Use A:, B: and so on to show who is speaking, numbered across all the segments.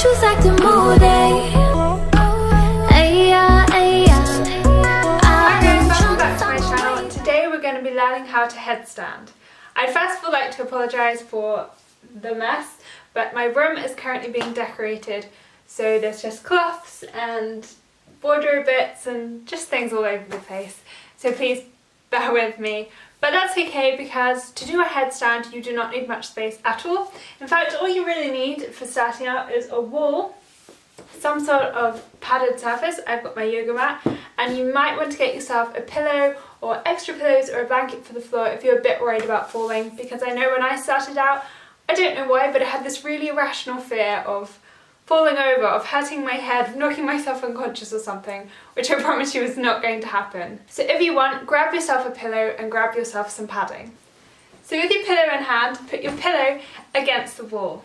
A: Choose acting moody.
B: Today we're going to be learning how to headstand. I'd first of all like to apologise for the mess, but my room is currently being decorated, so there's just cloths and wardrobe bits and just things all over the place. So please bear with me. But that's okay, because to do a headstand you do not need much space at all. In fact, all you really need for starting out is a wall, some sort of padded surface. I've got my yoga mat, and you might want to get yourself a pillow or extra pillows or a blanket for the floor if you're a bit worried about falling, because I know when I started out, I don't know why, but I had this really irrational fear of falling over, of hurting my head, of knocking myself unconscious or something, which I promise you is not going to happen. So if you want, grab yourself a pillow and grab yourself some padding. So with your pillow in hand, put your pillow against the wall.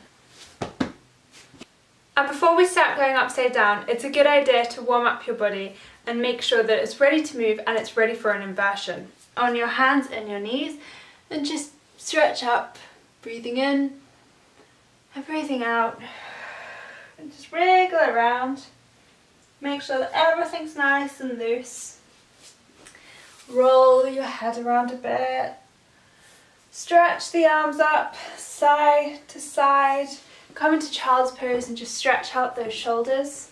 B: And before we start going upside down, it's a good idea to warm up your body and make sure that it's ready to move and it's ready for an inversion. On your hands and your knees, and just stretch up, breathing in and breathing out. And just wriggle around. Make sure that everything's nice and loose. Roll your head around a bit. Stretch the arms up, side to side. Come into child's pose and just stretch out those shoulders.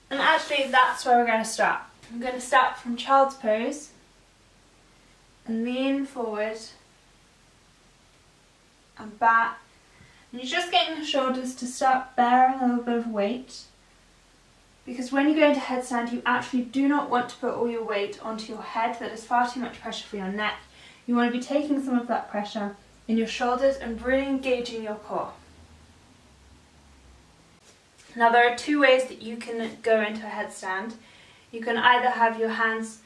B: And actually that's where we're going to start. I'm going to start from child's pose and lean forward and back. And you're just getting the shoulders to start bearing a little bit of weight, because when you go into headstand you actually do not want to put all your weight onto your head. That is far too much pressure for your neck. You want to be taking some of that pressure in your shoulders and really engaging your core. Now there are two ways that you can go into a headstand. You can either have your hands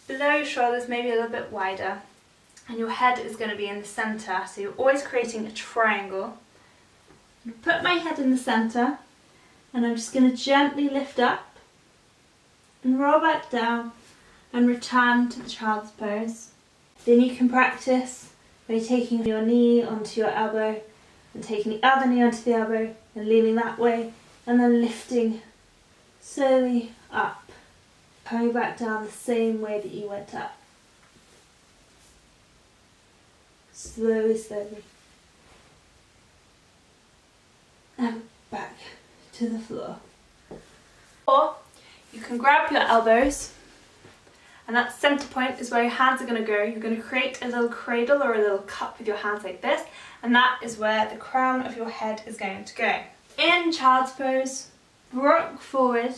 B: below your shoulders, maybe a little bit wider, and your head is going to be in the centre, so you're always creating a triangle. I'm going to put my head in the centre, and I'm just going to gently lift up and roll back down and return to the child's pose. Then you can practice by taking your knee onto your elbow and taking the other knee onto the elbow and leaning that way, and then lifting slowly up, coming back down the same way that you went up. Slowly, slowly. And back to the floor. Or you can grab your elbows, and that centre point is where your hands are going to go. You're going to create a little cradle or a little cup with your hands like this, and that is where the crown of your head is going to go. In child's pose, rock forward,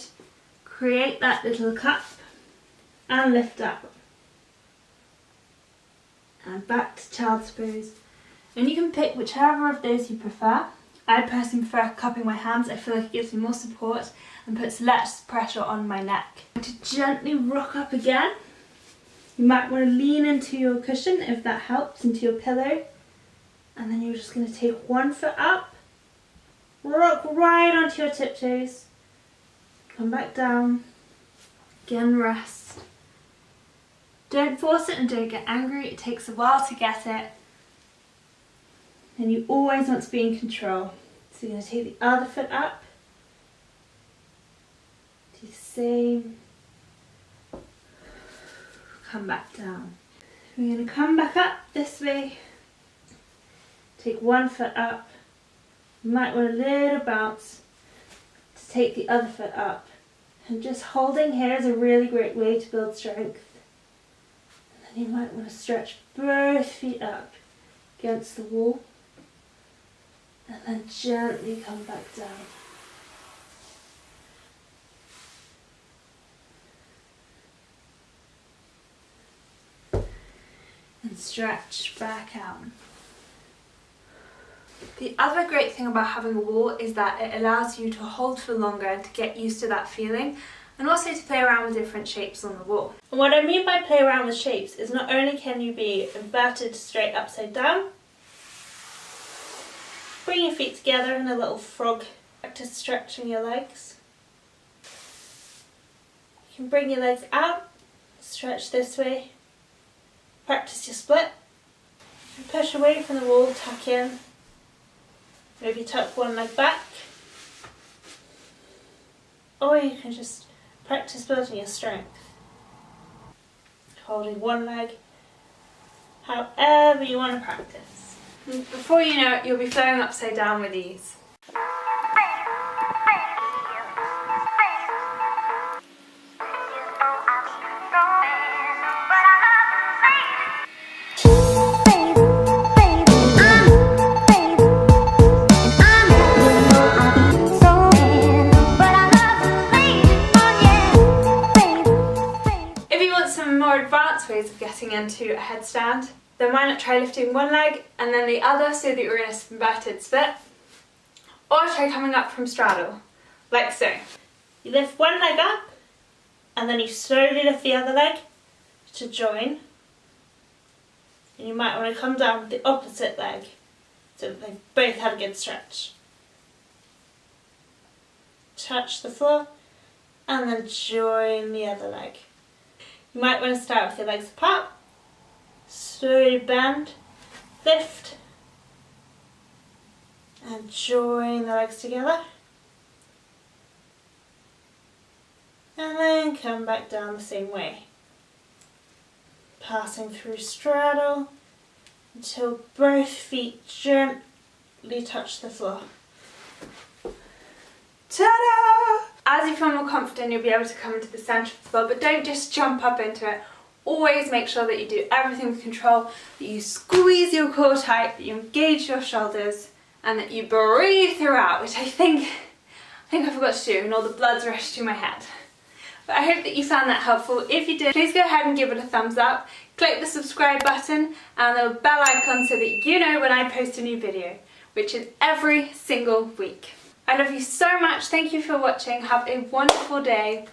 B: create that little cup, and lift up. And back to child's pose. And you can pick whichever of those you prefer. I personally prefer cupping my hands. I feel like it gives me more support and puts less pressure on my neck. To gently rock up again. You might want to lean into your cushion if that helps, into your pillow. And then you're just going to take one foot up, rock right onto your tiptoes, come back down, again rest. Don't force it and don't get angry, it takes a while to get it. And you always want to be in control. So you're going to take the other foot up, do the same, come back down. We're going to come back up this way, take one foot up, you might want a little bounce to take the other foot up. And just holding here is a really great way to build strength. You might want to stretch both feet up against the wall and then gently come back down. And stretch back out. The other great thing about having a wall is that it allows you to hold for longer and to get used to that feeling, and also to play around with different shapes on the wall. And what I mean by play around with shapes is not only can you be inverted straight upside down, bring your feet together in a little frog, practice stretching your legs. You can bring your legs out, stretch this way, practice your split, and push away from the wall, tuck in,
C: Maybe tuck one leg back. Or you can just practice building your strength. Holding one leg, however you want to practice.
B: And before you know it, you'll be flowing upside down with ease. Advanced ways of getting into a headstand, then why not try lifting one leg and then the other so that you're in a inverted split, or try coming up from straddle, like so.
C: You lift one leg up and then you slowly lift the other leg to join, and you might want to come down with the opposite leg so that they both had a good stretch. Touch the floor and then join the other leg. You might want to start with your legs apart, slowly bend, lift, and join the legs together. And then come back down the same way. Passing through straddle until both feet gently touch the floor.
B: Ta-da! As you feel more confident, you'll be able to come into the centre of the floor, but don't just jump up into it. Always make sure that you do everything with control, that you squeeze your core tight, that you engage your shoulders, and that you breathe throughout, which I think I forgot to do, and all the blood's rushed to my head. But I hope that you found that helpful. If you did, please go ahead and give it a thumbs up, click the subscribe button and the bell icon so that you know when I post a new video, which is every single week. I love you so much. Thank you for watching. Have a wonderful day.